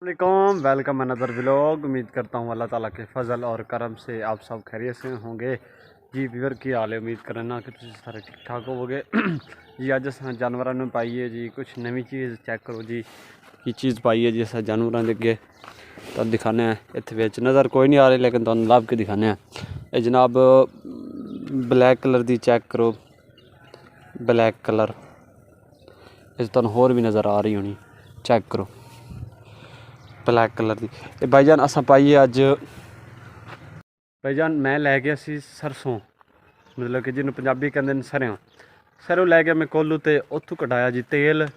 वालेकुम, welcome another vlog. उम्मीद करता हूँ अल्लाह ताला के फजल और करम से आप सब खैरियत से होंगे। जी व्यूअर की हाल है, उम्मीद करना कि तुम सारे ठीक ठाक होवोगे। जी अज अस जानवरों में पाई है जी कुछ नवी चीज़ चेक करो जी की चीज़ पाई है जी अस जानवरों के अगे तो दिखाने इतने नज़र कोई नहीं आ रही लेकिन तुम लाभ के दिखाने ये जनाब ब्लैक कलर की चेक करो। ब्लैक कलर इस तुम होर भी नज़र आ रही होनी, चेक करो ब्लैक कलर की। ये भाईजान असा पाई है अज भाईजान मैं लै गया सी सरसों, मतलब कि जिन्होंने पंजाबी कहते सरें सरों लै गया मैं कोलू तो उतों कटाया जी तेल।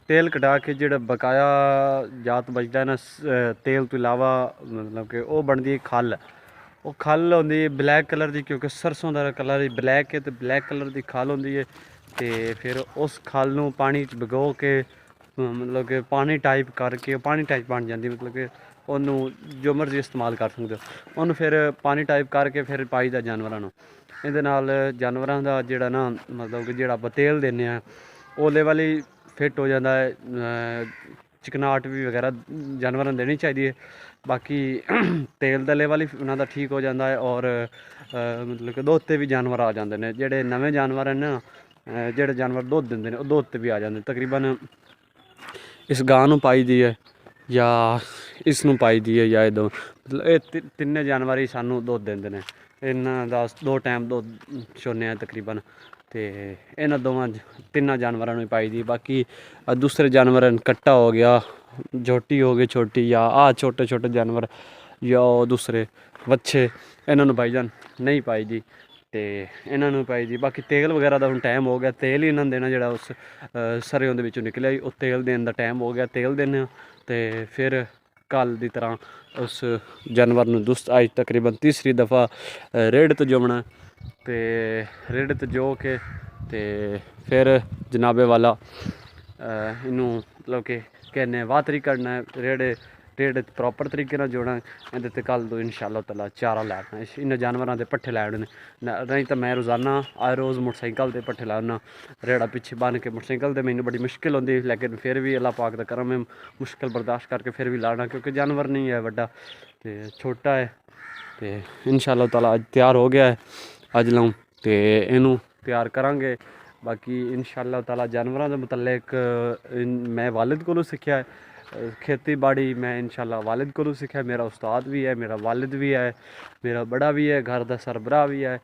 तेल कटा के जो बकाया जात बचता है ना तेल तो इलावा मतलब कि वह बनती है खल। वो खल होंगी ब्लैक कलर की क्योंकि सरसों का कलर ही ब्लैक है तो ब्लैक कलर की खल होंगी है। तो फिर उस खल नूं पानी च भिगो के मतलब कि पानी टाइप करके पानी टाइप बन जाती, मतलब कि उन्होंने जो मर्जी इस्तेमाल कर सकते हो उन्होंने फिर पानी टाइप करके फिर पाई दा जानवरों नूं। इहदे नाल जानवरों का जिहड़ा ना मतलब कि जिहड़ा आपां तेल देने वो लेवल ही फिट हो जाता है। चिकनाहट भी वगैरह जानवरों देनी चाहिए। बाकी तेल का लेवल ही उन्होंने ठीक हो जाता है और मतलब कि दुध ते भी जानवर आ जाते हैं। जोड़े नवे जानवर हैं ना जोड़े जानवर दुध देंगे वो दुध ते भी आ जाते तकरीबन। इस गां नूं पाई दी है या इसनूं पाई दी है या ये दो मतलब ये तिन्ने जानवर ही सानू दुध देंदे ने। इन्हां दा 2 टाइम दुध चोने तकरीबन तो इन्हां दोवां तिन्ना जानवरों ने पाई दी। बाकी दूसरे जानवर कट्टा हो गया, झोटी हो गई छोटी, या छोटे छोटे जानवर या दूसरे वच्छे इन्होंने भाईजान नहीं पाई दी तो इन्होंने पाई दी। बाकी तेल वगैरह का हुण टाइम हो गया, तेल ही इन्होंने देना जो उस सरें दे निकलिया उस तेल देने का टाइम हो गया। तेल देने तो फिर कल की तरह उस जानवर नूं अज तकरीबन तीसरी दफ़ा रेड़ तो जोमना तो रेड़ तो जो के ते फिर जनाबे वाला इनू मतलब कि कहने वातरी करना रेड़े रेड़ प्रॉपर तरीके नाल जोड़ना। ये कल तो इंशाअल्लाह ताला चारा लैना इन जानवरों के पट्ठे लै नहीं तो मैं रोज़ाना हर रोज़ मोटरसाइकिल के पट्ठे लाना रेड़ा पिछे बन के मोटरसाइकिल तो मैनू बड़ी मुश्किल होती लेकिन फिर भी अल्लाह पाक दा करम है मुश्किल बर्दाश्त करके फिर भी लाना क्योंकि जानवर नहीं है बड़ा तो छोटा है। तो इंशाअल्लाह ताला अज तैयार हो गया है अज लाऊं तो इनू तैयार करांगे। बाकी इंशाअल्लाह ताला जानवरों के मुतल्लिक मैं वालिद को सीखा है खेती बाड़ी मैं इंशाअल्लाह वालिद को सीखा। मेरा उस्ताद भी है, मेरा वालिद भी है, मेरा बड़ा भी है, घर का सरबराह भी है।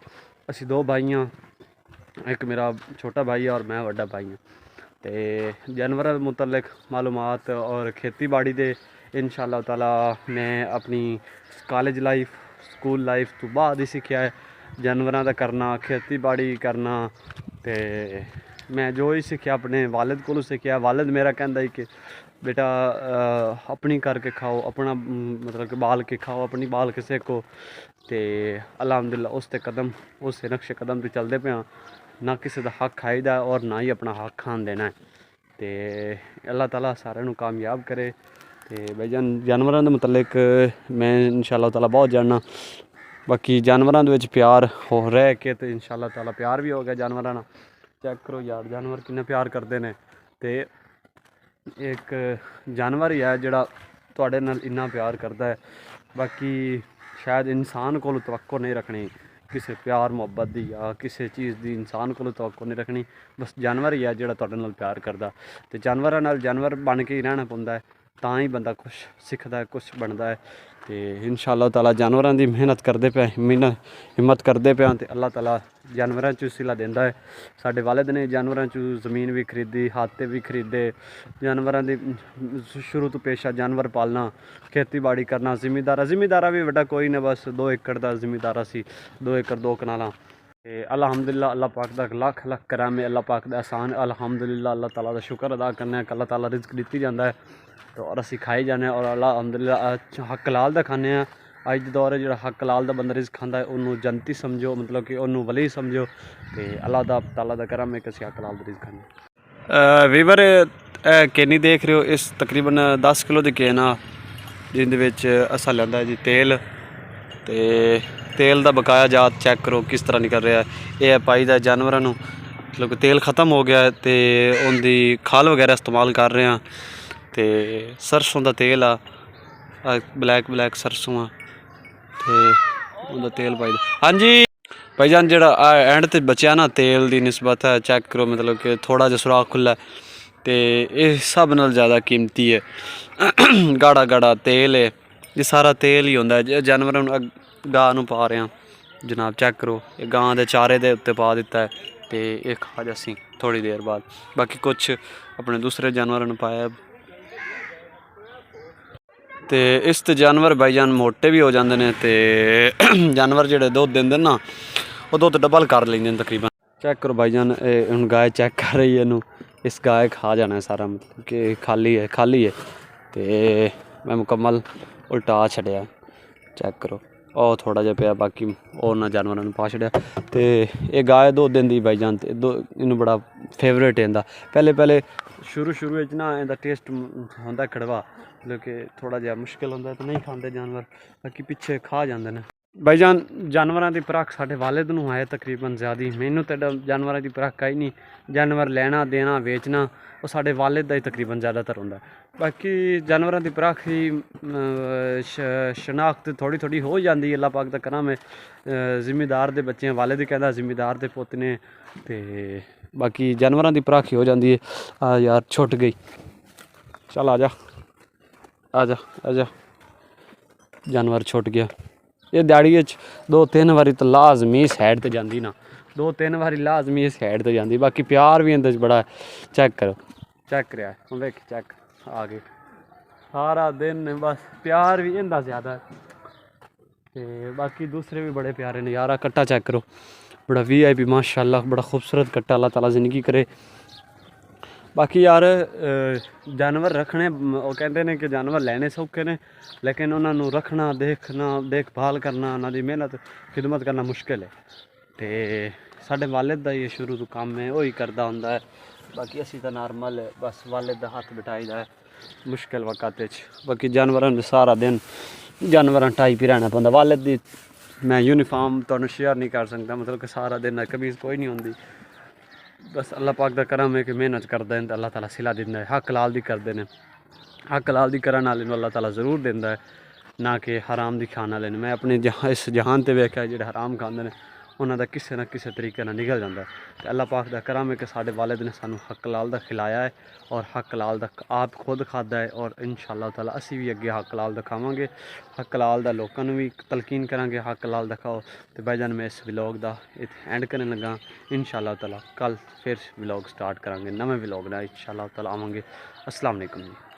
असी 2 भाई हाँ, एक मेरा छोटा भाई है और मैं बड़ा भाई हाँ। तो जानवरों के मुतल्लिक मालूमात और खेती बाड़ी दे इंशाअल्लाह ताला मैं अपनी कॉलेज लाइफ स्कूल लाइफ तो बाद ही सीखा है जानवरों का करना, खेती बाड़ी करना। तो मैं जो ही सीखा अपने वालिद को सीखा। वालिद मेरा कहता है कि बेटा अपनी करके खाओ, अपना मतलब कि बाल के खाओ, अपनी बाल के सीखो। तो अल्हम्दुलिल्लाह उस कदम उस नक्शे कदम पर चलते पे हाँ, ना किसी का हक खाईदा और ना ही अपना हक खान देना है। तो अल्लाह ताला सारे नू कामयाब करे। तो भाईजान जानवरों के मुतल्लिक मैं इंशाअल्लाह ताला बहुत जानना। बाकी जानवरों के प्यार हो रह के तो इंशाअल्लाह ताला प्यार भी हो गया जानवरों नाल। चेक करो यार जानवर किन्ना प्यार करते हैं। तो एक जानवर ही है जिहड़ा तुहाडे नाल इन्ना प्यार करता है। बाकी शायद इंसान को तवक्को नहीं रखनी किसी प्यार मुहब्बत की या किसी चीज़ की इंसान को तवक्को नहीं रखनी, बस जानवर ही है जिहड़ा तुहाडे नाल प्यार करता। तो जानवरों नाल जानवर बन के ही रहना पौंदा है तां ही बंदा कुछ सीखता है कुछ बनता है। तो इंशाअल्लाह ताला जानवरों की मेहनत करते पे हिम्मत करते पे तो अल्लाह ताला जानवरों चू सिला देंदा है। साडे वालिद ने जानवरों चू ज़मीन भी खरीदी, हाते भी खरीदे। जानवरों की शुरू तो पेशा जानवर पालना, खेती बाड़ी करना। जिमीदारा भी बड़ा कोई नहीं, बस 2 एकड़ का जिमीदारा सी, 2 एकड़ 2 कनालां। ते अल्हम्दुलिल्लाह अल्लाह पाक दा लख लख कराम है, अल्लाह पाक दा एहसान अल्हम्दुलिल्लाह। अल्लाह ताला दा शुक्र अदा करना कि अल्लाह ताला रिज़्क दित्ती जाता है तो और असी खाई जाने और अल्हम्दुलिल्लाह हक हलाल दा खाने। अज दे दौर जो हक हलाल दा बंदा रिज़्क खांदा है उन्होंने जन्नती समझो, मतलब कि उन्होंने वली समझो। तो अल्लाह ताला दा करम है कि असी हक हलाल दा रिज़्क खाने। वीवर केनी देख रहे हो, इस तकरीबन 10 किलो की केन आ जिंदे असा लिया जी तेल। तो तेल का बकाया जात चेक करो किस तरह निकल रहा है। यह है पाई दा जानवरों नूं, मतलब कि तेल ख़त्म हो गया है तो उनकी खाल वगैरह इस्तेमाल कर रहे हैं। तो सरसों का तेल आ ब्लैक ब्लैक सरसों ते ਉਹਦਾ तेल पाई हाँ जी भाईजान ਜਿਹੜਾ एंड ਤੇ बचा ना तेल ਦੀ निस्बत है चेक करो मतलब कि थोड़ा ਜਿਹਾ सुराख खुला ਤੇ ਇਹ ਸਭ ਨਾਲ ਜ਼ਿਆਦਾ ਕੀਮਤੀ ਹੈ ਗਾੜਾ ਗਾੜਾ ਤੇਲ ਹੈ ਇਹ ਸਾਰਾ ਤੇਲ ਹੀ ਹੁੰਦਾ ਹੈ ਜਾਨਵਰਾਂ ਨੂੰ ਗਾਂ ਨੂੰ ਪਾ ਰਹੇ ਹਾਂ ਜਨਾਬ ਚੈੱਕ ਕਰੋ ਇਹ ਗਾਂ ਦੇ ਚਾਰੇ ਦੇ ਉੱਤੇ ਪਾ ਦਿੱਤਾ ਹੈ ਤੇ ਇਹ ਖਾ ਜਾਸੀ ਥੋੜੀ ਦੇਰ ਬਾਅਦ ਬਾਕੀ ਕੁਛ ਆਪਣੇ ਦੂਸਰੇ ਜਾਨਵਰਾਂ ਨੂੰ ਪਾਇਆ ਤੇ ਇਸ ਤੇ ਜਾਨਵਰ ਭਾਈਜਾਨ ਮੋਟੇ ਵੀ ਹੋ ਜਾਂਦੇ ਨੇ ਤੇ ਜਾਨਵਰ ਜਿਹੜੇ ਦੁੱਧ ਦਿੰਦੇ ਨੇ ਨਾ ਉਹ ਦੁੱਧ ਡਬਲ ਕਰ ਲੈਂਦੇ ਨੇ ਤਕਰੀਬਨ ਚੈੱਕ ਕਰੋ ਭਾਈਜਾਨ ਹੁਣ ਗਾय ਚੈੱਕ ਕਰ ਰਹੀ ਹੈ ਇਹਨੂੰ इस गाय खा जाना है सारा मतलब कि खाली है तो मैं मुकम्मल उल्टा छड़िया चेक करो और थोड़ा जिहा पिया बाकी और ना जानवरों ने पा छड़िया तो ये गाय दुद्ध दिंदी भाईजान ते इनू बड़ा फेवरेट है इनका पहले शुरू ना इनका टेस्ट होंदा कड़वा मतलब कि थोड़ा जिहा मुश्किल होंदा तो नहीं खाते जानवर बाकी पिछे खा जाते हैं भाईजान जानवरों की परख साढ़े वालिद नूं है तकरीबन ज़्यादा मैनू तो जानवरों की परख आई नहीं जानवर लेना देना बेचना वो साढ़े वालिद का ही तकरीबन ज़्यादातर होंदा बाकी जानवरों की परख ही शनाख्त थोड़ी हो जाती है अल्लाह पाक दा करम है जिमीदार के बच्चे वालिद कहता जिमीदार के पुत ने ते बाकी जानवरों की परख ही हो जाती है यार छुट गई चल आ जा जानवर छुट गया ये दिहाड़ी 2-3 बारी तो लाजमी साइड ते जाती ना 2-3 बारी लाजमी साइड ते जाती बाकी प्यार भी इंदे बड़ा चेक करो चेक करेआ हूँ देख चेक आ गए सारा दिन बस प्यार भी इंदा ज़्यादा ते बाकी दूसरे भी बड़े प्यारे ने यारा कट्टा चेक करो बड़ा VIP माशाल्लाह बड़ा खूबसूरत कट्टा अल्लाह ताला ज़िंदगी करे बाकी यार जानवर रखने वो कहते हैं कि जानवर लेने सौखे ने लेकिन उन्होंने रखना देखना देखभाल करना उन्होंने मेहनत खिदमत करना मुश्किल है तो साढ़े वालिद का ये शुरू तो काम है वही करता होंगे बाकी असी तो नॉर्मल बस वालिद का हाथ बिठाई है मुश्किल वक्त बाकी जानवरों ने सारा दिन जानवर टाइप ही रहना पैंदा वालिद की मैं यूनीफॉर्म तो शेयर नहीं कर सकता मतलब कि सारा दिन कमीज़ कोई नहीं होंगी बस अल्लाह पाक दा करम है कि मेहनत करते हैं तो अल्लाह ताला सिला दिंदा है हक लाल दी करते हैं हक लाल दी करन वाले अल्लाह ताला ज़रूर दिंदा है ना कि हराम दी खाने वाले मैं अपने इस जहान ते वेख्या जेह्ड़े हराम खांदे ने उन्हां दा किसे ना किसे तरीके नाल निकल जाता है अल्लाह पाक दा करम है कि साडे वालिद ने सानू हक लाल दा खिलाया है और हक लाल दा आप खुद खादा है और इंशाअल्लाह ताला असी भी अगे हक लाल दा खावांगे हक लाल दा लोकां नूं भी तलकीन करांगे हक लाल दा खाओ तो भाईजान मैं इस व्लॉग दा एंड करने लगा इंशाअल्लाह ताला कल फिर व्लॉग स्टार्ट करांगे नवे व्लॉग नाल इंशाअल्लाह ताला आवांगे अस्सलाम वालेकुम जी।